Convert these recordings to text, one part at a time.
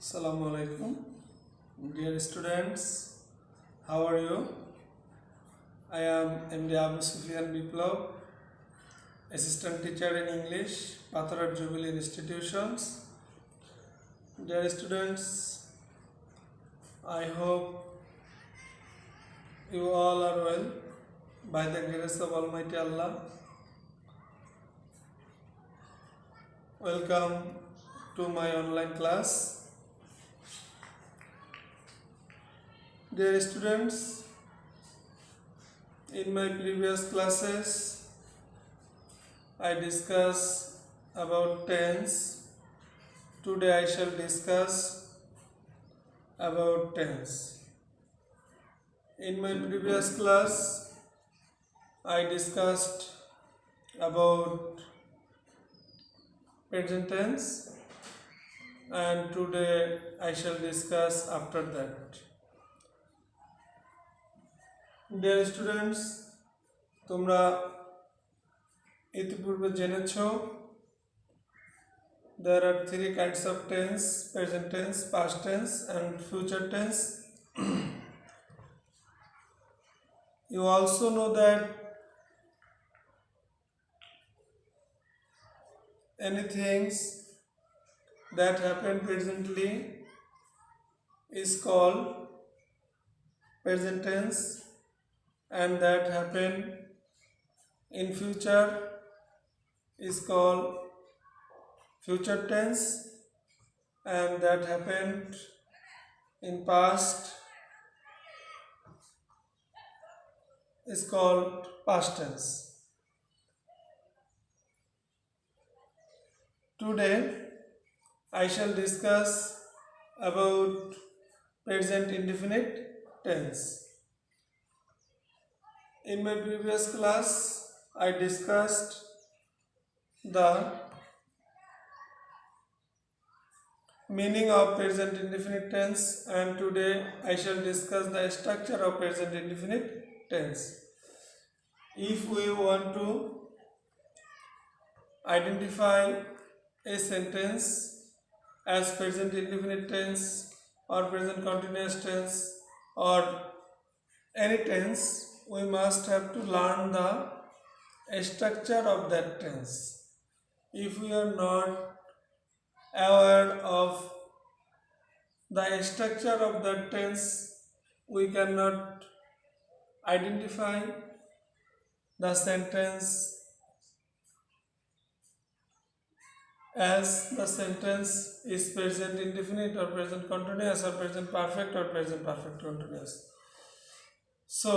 Assalamu alaikum, dear students. How are you? I am MD Abu Sufyan Biplov, assistant teacher in English, Patharat Jubilee Institutions. Dear students, I hope you all are well by the grace of Almighty Allah. Welcome to my online class. Dear students, in my previous classes I discussed about tense. Today I shall discuss about tense. In my previous class I discussed about present tense, and today I shall discuss after that. Dear students, তোমরা ইতিপূর্বে জেনেছো there are three kinds of tense: present tense, past tense and future tense. You also know that anything that happen presently is called present tense, and that happen in future is called future tense, and that happened in past is called past tense. Today I shall discuss about present indefinite tense. In my previous class I discussed the meaning of present indefinite tense, and today I shall discuss the structure of present indefinite tense. If we want to identify a sentence as present indefinite tense or present continuous tense or any tense, we must have to learn the structure of that tense. If we are not aware of the structure of that tense, we cannot identify the sentence as the sentence is present indefinite or present continuous or present perfect or present perfect continuous. So,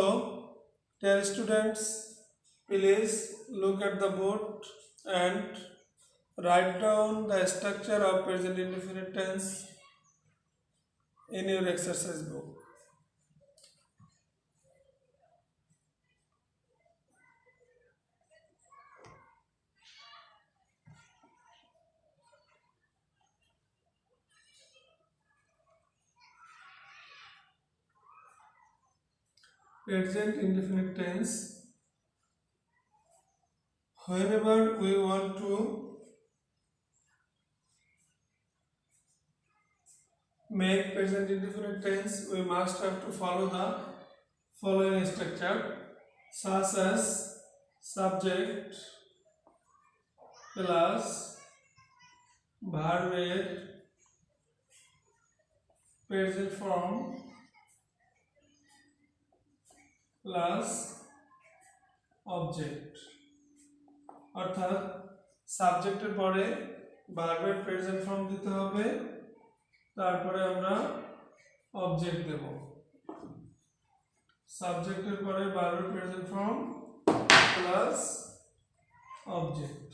dear students, please look at the board and write down the structure of present indefinite tense in your exercise book. Present indefinite tense, whenever we want to make present indefinite tense, we must have to follow the following structure, such as subject plus verb present form plus object, অর্থাৎ সাবজেক্টের পরে ভার্বের present form দিতে হবে, তারপরে আমরা object দেব। সাবজেক্টের পরে ভার্বের প্রেজেন্ট ফর্ম প্লাস অবজেক্ট।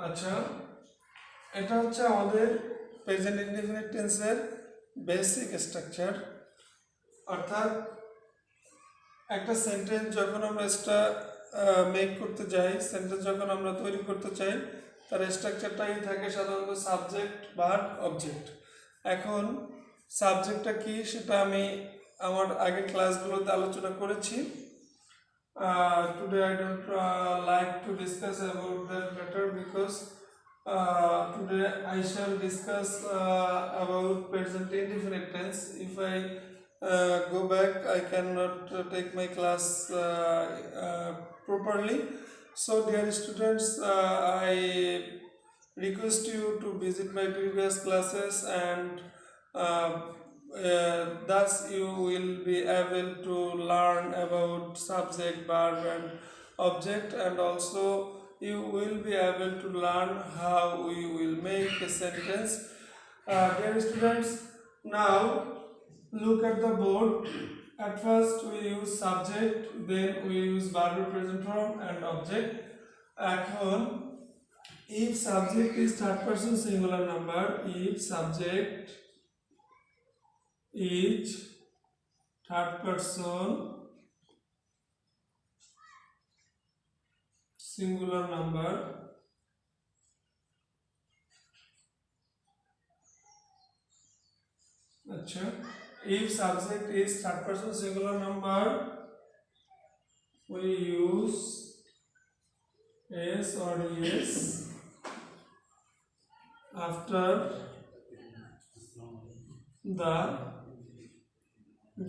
আচ্ছা, এটা হচ্ছে আমাদের প্রেজেন্ট ইনডেফিনিট টেন্সের বেসিক স্ট্রাকচার। অর্থাৎ একটা সেন্টেন্স যখন আমরা মেক করতে যাই, সেন্টেন্স যখন আমরা তৈরি করতে চাই, তার স্ট্রাকচারটাই থাকে সাধারণত সাবজেক্ট, ভার্ব, অবজেক্ট। এখন সাবজেক্টটা কি সেটা আমি আমার আগের ক্লাসগুলোতে আলোচনা করেছি। Today I don't like to discuss about that matter because today I shall discuss about present indefinite tense. If I go back, I cannot take my class properly. So, dear students, I request you to visit my previous classes, and thus you will be able to learn about subject, verb, and object, and also you will be able to learn how we will make a sentence. Dear students, now look at the board. At first we use subject, then we use verb present form and object. এখন if subject is third person singular number, if subject is third person singular number, if subject is third person singular number, we use s or yes after the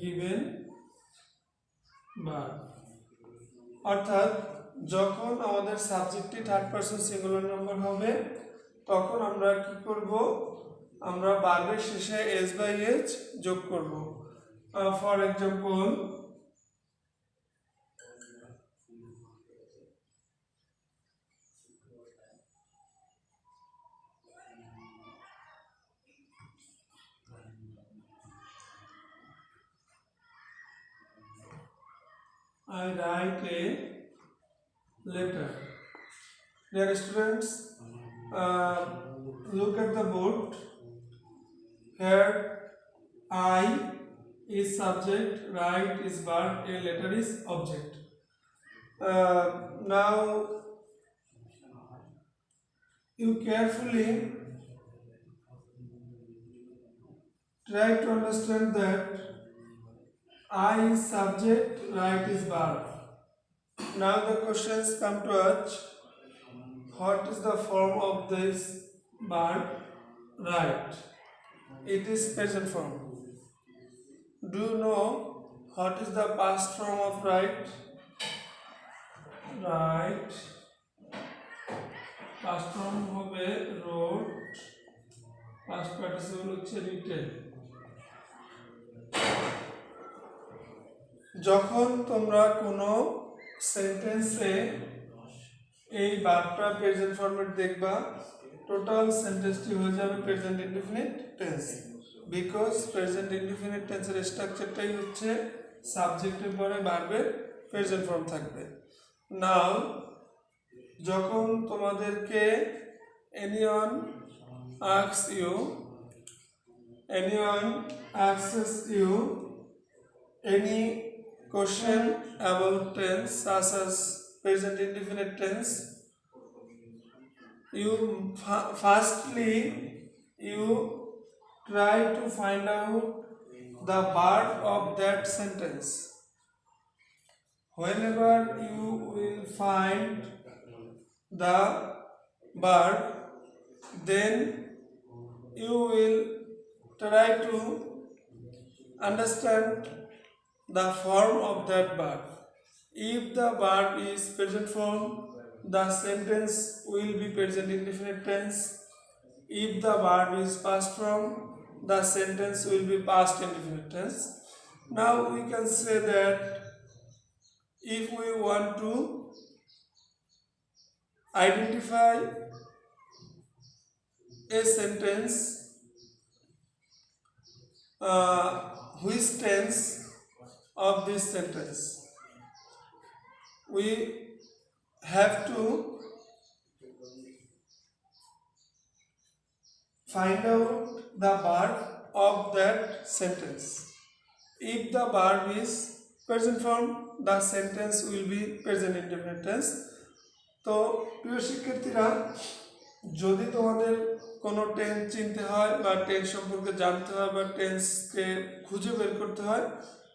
given verb. অর্থাৎ যখন আমাদের সাবজেক্টটি third person singular number হবে তখন আমরা কি করব, আমরা ভার্বের শেষে এস বাই এইচ যোগ করব। For example, I write a letter. Dear students, look at the board. Here I is subject, write is verb, a letter is object. Now you carefully try to understand that I is subject, write is verb. Now the questions come to us. What is the form of this verb? Write. It is present form. Do you know what is the past form of write? Write. Past form hobe wrote. Past participle হচ্ছে written. যখন তোমরা কোনো সেন্টেন্সে এই ভার্বটা present format দেখবা, total সেন্টেন্সটি হয়ে যাবে present indefinite tense, because present indefinite টেন্সের স্ট্রাকচারটাই হচ্ছে সাবজেক্টের পরে ভার্বের প্রেজেন্ট ফর্ম থাকবে। নাও যখন তোমাদেরকে anyone asks you any question about tense such as present indefinite tense, you firstly try to find out the verb of that sentence. Whenever you will find the verb, then you will try to understand the form of that verb. If the verb is present form, the sentence will be present indefinite tense. If the verb is past form, the sentence will be past indefinite tense. Now we can say that if we want to identify a sentence which tense of this sentence, we have to find out the verb of that sentence. If the verb is present form, the sentence will be present indefinite tense. তো প্রিয় শিক্ষার্থীরা, যদি তোমাদের কোনো tense চিনতে হয় বা tense সম্পর্কে জানতে হয় বা টেন্সকে খুঁজে বের করতে হয়,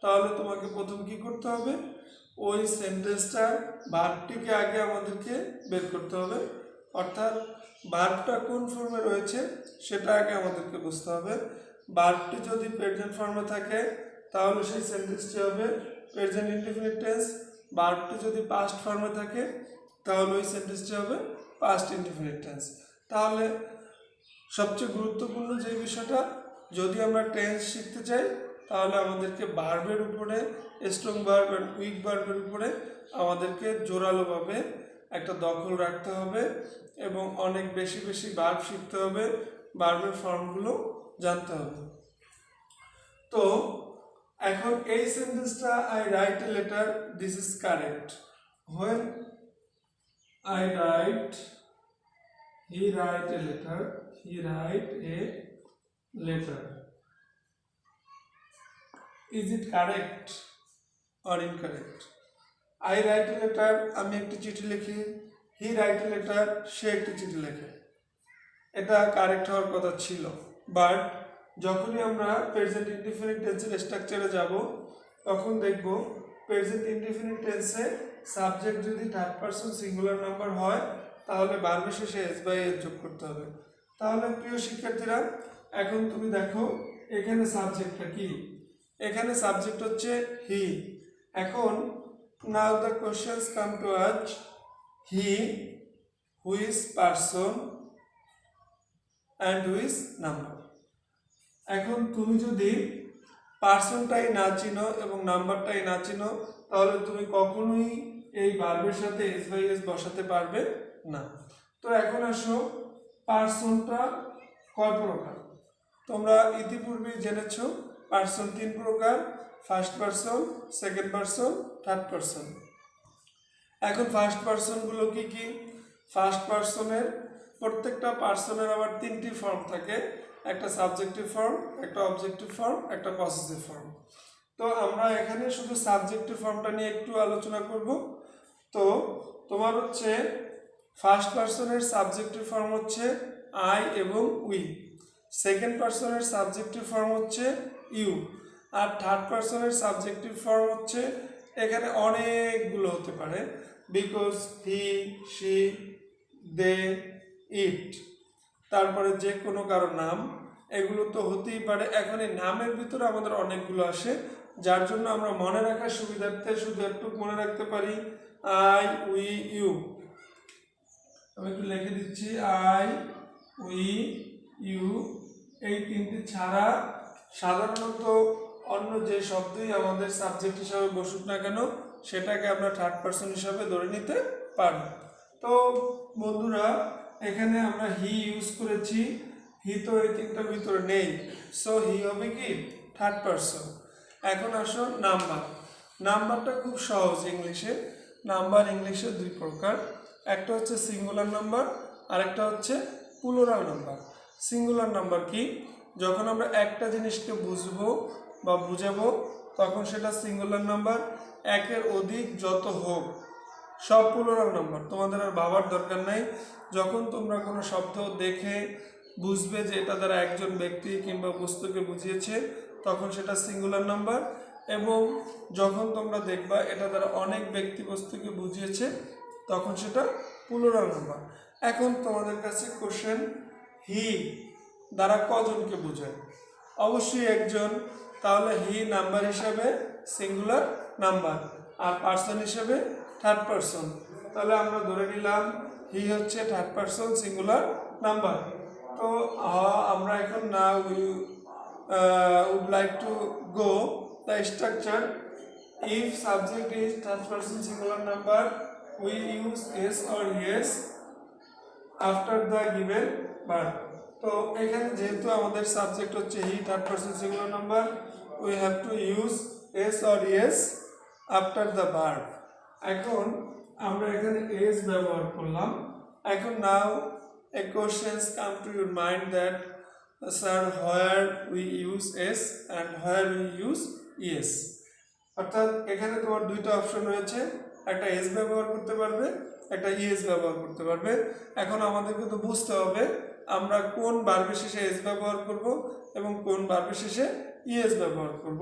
তাহলে তোমাকে প্রথম কি করতে হবে, ওই সেন্টেন্সটার ভার্বটিকে আগে আমাদেরকে বের করতে হবে। অর্থাৎ ভার্বটা কোন ফর্মে রয়েছে সেটা আগে আমাদেরকে বুঝতে হবে। ভার্বটি যদি প্রেজেন্ট ফর্মে থাকে তাহলে সেই সেন্টেন্সটি হবে প্রেজেন্ট ইনডিফিনিট টেন্স। ভার্বটি যদি পাস্ট ফর্মে থাকে তাহলে ওই সেন্টেন্সটি হবে পাস্ট ইনডিফিনিট টেন্স। তাহলে সবচেয়ে গুরুত্বপূর্ণ যে বিষয়টা, যদি আমরা টেন্স শিখতে চাই তাহলে আমাদেরকে ভার্বের উপরে, স্ট্রং ভার্ব অ্যান্ড উইক ভার্বের উপরে আমাদেরকে জোরালোভাবে একটা দখল রাখতে হবে এবং অনেক বেশি বেশি ভার্ব শিখতে হবে, ভার্বের ফর্মগুলো জানতে হবে। তো এখন এই সেন্টেন্সটা, I write a letter, this is correct. When I right, he write a letter, he write a letter, is it correct or incorrect? I write a letter, আমি একটি চিঠি লিখি, হি রাইট এ লেটার, সে একটি চিঠি লেখে। এটা correct হওয়ার কথা ছিল, বাট যখনই আমরা প্রেজেন্ট ইনডিফিনিট টেন্সের স্ট্রাকচারে যাব তখন দেখব প্রেজেন্ট ইনডিফিনিট টেন্সে সাবজেক্ট যদি থার্ড পারসন সিঙ্গুলার নাম্বার হয় তাহলে ভার্বের শেষে এস বাই এস যোগ করতে হবে। তাহলে প্রিয় শিক্ষার্থীরা, এখন তুমি দেখো এখানে সাবজেক্টটা কি। এখানে সাবজেক্ট হচ্ছে হি। এখন now the questions come to us, he, which person and which number. এখন তুমি যদি পার্সনটাই না চিনো এবং নাম্বারটাই না চিনো তাহলে তুমি কখনোই এই ভার্বের সাথে এস বাই এস বসাতে পারবে না। তো এখন আসো, পার্সনটা কয় প্রকার? তোমরা ইতিপূর্বেই জেনেছ পার্সন 3 প্রকার, first person, second person, third person. এখন ফার্স্ট পার্সনগুলো কি কি? ফার্স্ট পার্সনের প্রত্যেকটা পার্সনের আবার 3টি ফর্ম থাকে, একটা সাবজেক্টিভ ফর্ম, একটা অবজেক্টিভ ফর্ম, একটা পসেসিভ ফর্ম। তো আমরা এখানে শুধু সাবজেক্টিভ ফর্মটা নিয়ে একটু আলোচনা করব। তো তোমার হচ্ছে ফার্স্ট পার্সনের সাবজেক্টিভ ফর্ম হচ্ছে আই এবং উই, সেকেন্ড পার্সনের সাবজেক্টিভ ফর্ম হচ্ছে ইউ, আর থার্ড পার্সনের সাবজেক্টিভ ফর্ম হচ্ছে, এখানে অনেকগুলো হতে পারে, বিকজ, হি, শি, দে, ইট, তারপরে যে কোনো কারো নাম, এগুলো তো হতেই পারে। এখন এই নামের ভিতরে আমাদের অনেকগুলো আসে, যার জন্য আমরা মনে রাখার সুবিধার্থে শুধু একটু মনে রাখতে পারি আই, উই, ইউ। আমি একটু লিখে দিচ্ছি, আই, উই, ইউ। এই 3টি ছাড়া সাধারণত অন্য যে শব্দই আমাদের সাবজেক্ট হিসাবে বসুক না কেন সেটাকে আমরা থার্ড পার্সন হিসাবে ধরে নিতে পারি। তো বন্ধুরা, এখানে আমরা হি ইউজ করেছি, হি তো এই 3টার ভিতরে নেই, সো হি হবে কি থার্ড পার্সন। এখন আসো নাম্বার। নাম্বারটা খুব সহজ ইংলিশে। নাম্বার ইংলিশে 2 প্রকার, একটা হচ্ছে সিঙ্গুলার নাম্বার, আরেকটা হচ্ছে প্লুরাল নাম্বার। সিঙ্গুলার নাম্বার কি? যখন আমরা একটা জিনিসকে বুঝবো বা বুঝাবো তখন সেটা সিঙ্গুলার নাম্বার। একের অধিক যত হোক সব প্লুরাল নাম্বার, তোমাদের আর ভাবার দরকার নাই। যখন তোমরা কোনো শব্দ দেখে বুঝবে যে এটা দ্বারা একজন ব্যক্তি কিংবা বস্তুকে বুঝিয়েছে তখন সেটা সিঙ্গুলার নাম্বার, এবং যখন তোমরা দেখবা এটা দ্বারা অনেক ব্যক্তি বস্তুকে বুঝিয়েছে তখন সেটা প্লুরাল নাম্বার। এখন তোমাদের কাছে কোশ্চেন, হি দ্বারা কজনকে বোঝায়? অবশ্যই একজন, তাহলে হি নাম্বার হিসাবে সিঙ্গুলার নাম্বার আর পার্সন হিসেবে থার্ড পার্সন। তাহলে আমরা ধরে নিলাম হি হচ্ছে থার্ড পার্সন সিঙ্গুলার নাম্বার। তো আমরা এখন না would like to go the structure. If subject is third person singular number, we use s or yes after the given verb. তো এখানে যেহেতু আমাদের সাবজেক্ট হচ্ছে he, third person singular number, we have to use s or yes after the verb. এখন আমরা এখানে s ব্যবহার করলাম। এখন now a questions come to your mind that sir, where we use s and where we use yes. অর্থাৎ এখানে তোমার 2টা অপশন রয়েছে, একটা s ব্যবহার করতে পারবে, একটা es ব্যবহার করতে পারবে। এখন আমাদেরকে তো বুঝতে হবে আমরা কোন ভার্বের শেষে s ব্যবহার করব এবং কোন ভার্বের শেষে es ব্যবহার করব।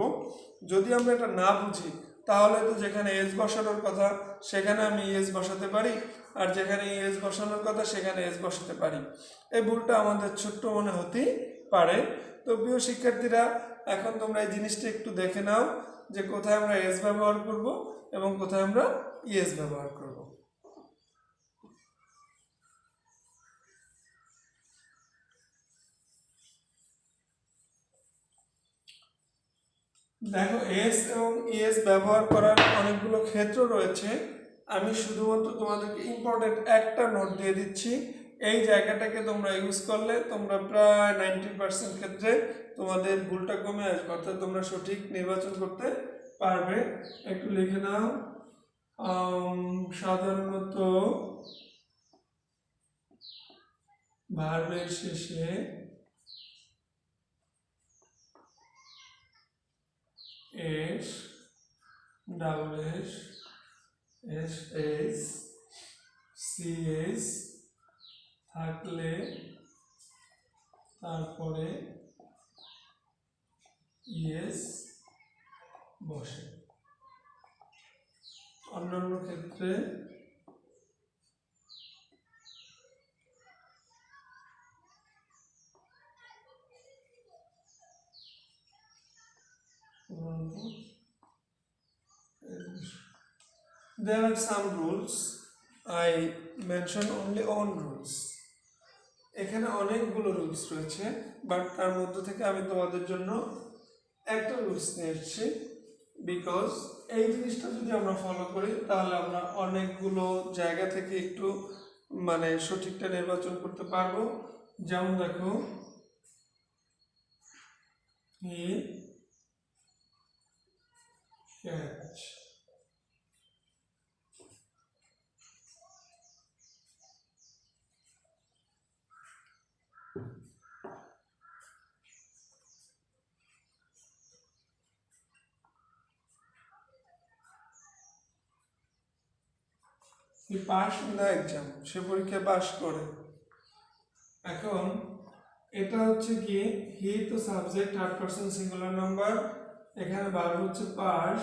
যদি আমরা এটা না বুঝি তাহলে তো যেখানে s বসানোর কথা সেখানে আমি es বসাতে পারি, আর যেখানে এস বসানোর কথা সেখানে এস বসাতে পারি। এই ভুলটা আমাদের ছোট্ট মনে হতেই পারে। তো প্রিয় শিক্ষার্থীরা, এখন তোমরা এই জিনিসটা একটু দেখে নাও যে কোথায় আমরা এস ব্যবহার করব এবং কোথায় আমরা ইএস ব্যবহার করব। দেখো, এস এবং ইএস ব্যবহার করার অনেকগুলো ক্ষেত্র রয়েছে। আমি শুধুমাত্র তোমাদেরকে ইম্পর্টেন্ট একটা নোট দিয়ে দিচ্ছি। এই জায়গাটাকে তোমরা ইউজ করলে তোমরা প্রায় 90% ক্ষেত্রে তোমাদের ভুলটা কমে আসবে, অর্থাৎ তোমরা সঠিক নির্বাচন করতে পারবে। একটু লিখে নাও। সাধারণত ভার্বের শেষে S, double S, S S, CS থাকলে তারপরে ইএস বসে। অন্যান্য ক্ষেত্রে there are some rules. I mention only on rules. এখানে অনেকগুলো রুলস রয়েছে, বাট তার মধ্যে থেকে আমি তোমাদের জন্য একটা রুলস নিয়ে এসেছি। বিকজ এই জিনিসটা যদি আমরা ফলো করি তাহলে আমরা অনেকগুলো জায়গা থেকে একটু মানে সঠিকটা নির্বাচন করতে পারবো। যেমন দেখো, he catch, he pass in the exam, সে পরীক্ষায় পাস করে। এখন এটা হচ্ছে কি, হি তো subject, third person singular number, এখানে ভার্ব হচ্ছে পাস।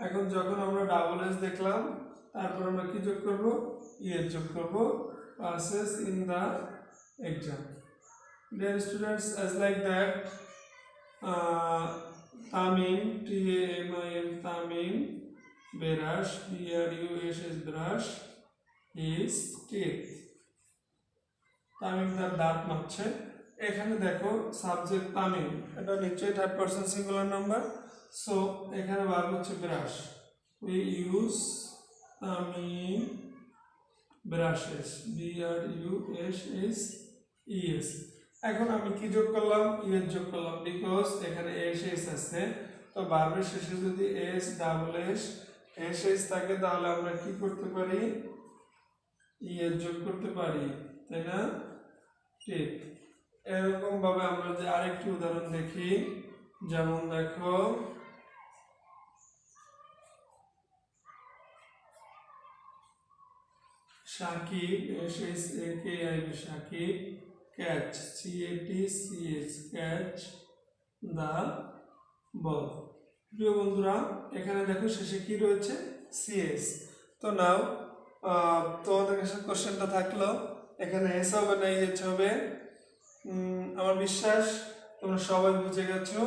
এখন যখন আমরা ডাবল এস দেখলাম, তারপর আমরা কি যোগ করব, ইএস যোগ করব, passes in the exam. Dear students, as like that, Tamim, T-A-M-I-M, Tamim, brush, B-R-U-S-S, brush, his teeth. Tamim তার দাঁত মাজছে। এখানে দেখো সাবজেক্ট তামিম, এটা নিশ্চয়ই third person singular number. So এখানে ভার্ব হচ্ছে brush, we use Tamim brushes, B-R-U-S-S-E-S। এখন আমি কি যোগ করলাম, ইএস যোগ করলাম, বিকজ এখানে এস এস আছে। তো ভার্বের শেষে যদি S, double S, S S থাকে তাহলে আমরা কি করতে পারি, ইএস যোগ করতে পারি, তাই না? ঠিক এরকম ভাবে আমরা যে আরেকটি উদাহরণ দেখি, যেমন দেখো, Shakib, S-H-A-K-I-B, Shakib catch, C-A-T-C-H, catch the ball. প্রিয় বন্ধুরা, এখানে দেখো শেষে কি রয়েছে, সিএস। তো নাও তোমাদের কাছে কোশ্চেনটা থাকলো, এখানে এস হবে না ইএস হবে। আমার বিশ্বাস তোমরা সবাই বুঝে গেছো,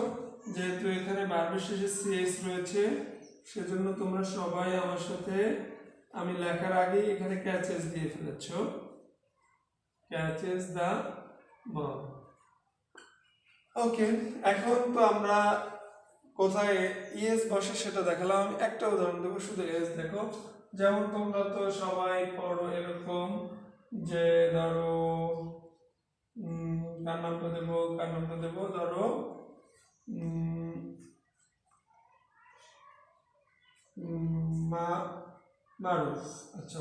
যেহেতু এখানে ভার্বের শেষে সিএস রয়েছে, সেজন্য তোমরা সবাই আমার সাথে আমি লেখার আগে এখানে ক্যাচেস দিয়ে ফেলেছো, ক্যাচেস দ্য বল। ওকে, এখন তো আমরা কোথায় ইএস বসে সেটা দেখালাম। আমি একটা উদাহরণ দেবো, শুধু এস দেখো। যেমন তোমরা তো সবাই পড়ো এরকম যে ধরো কার নামটা দেবো, ধরো মারুফ। আচ্ছা,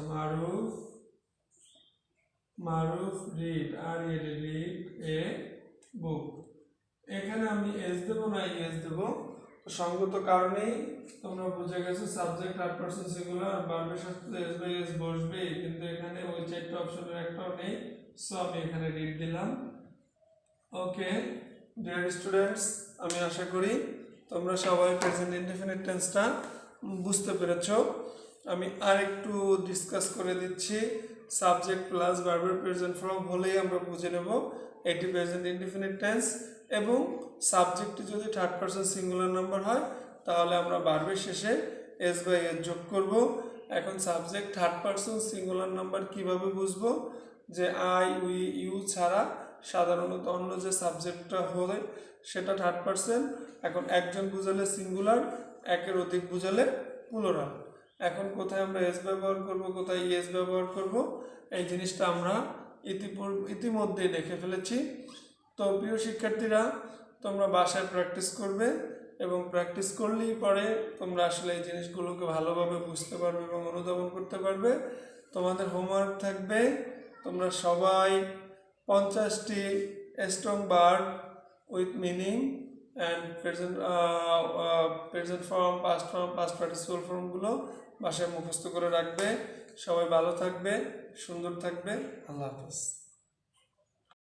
মারুফ রিড, রিড এ বুক। এখানে আমি এস দেবো না ইএস দেবো, সঙ্গত কারণেই তোমরা বুঝে গেছো সাবজেক্ট থার্ড পারসন সিঙ্গুলার, ভার্বের সাথে এস বাই এস বসবে, কিন্তু এখানে ওই চারটা অপশনের একটাও নেই। সো আমি এখানে রিড দিলাম। ওকে ডিয়ার স্টুডেন্টস, আমি আশা করি তোমরা সবাই প্রেজেন্ট ইনডেফিনিট টেন্সটা বুঝতে পেরেছো। আমি আরেকটু ডিসকাস করে দিচ্ছি। সাবজেক্ট প্লাস ভার্বের প্রেজেন্ট ফর্ম হলেই আমরা বুঝে নেব এটি প্রেজেন্ট ইনডিফিনিট টেন্স, এবং সাবজেক্টটি যদি থার্ড পারসন সিঙ্গুলার নাম্বার হয় তাহলে আমরা ভার্বের শেষে এস বাই এস যোগ করব। এখন subject third person singular number কিভাবে বুঝবো? যে আই, উই, ইউ ছাড়া সাধারণত অন্য যে সাবজেক্টটা হয় সেটা থার্ড পারসন। এখন একজন বুঝালে সিঙ্গুলার, একের অধিক বুঝালে প্লুরাল। এখন কোথায় আমরা এস ব্যবহার করব, কোথায় ইএস ব্যবহার করব, এই জিনিসটা আমরা ইতিমধ্যেই দেখে ফেলেছি। তো প্রিয় শিক্ষার্থীরা, তোমরা বাসায় প্র্যাকটিস করবে এবং প্র্যাকটিস করলেই পরে তোমরা আসলে এই জিনিসগুলোকে ভালোভাবে বুঝতে পারবে এবং অনুধাবন করতে পারবে। তোমাদের হোমওয়ার্ক থাকবে, তোমরা সবাই 50টি strong verb with meaning and present form, past form, past participle ফর্মগুলো বাসায় মুখস্থ করে রাখবে। সবাই ভালো থাকবে, সুন্দর থাকবে। আল্লাহ হাফেজ।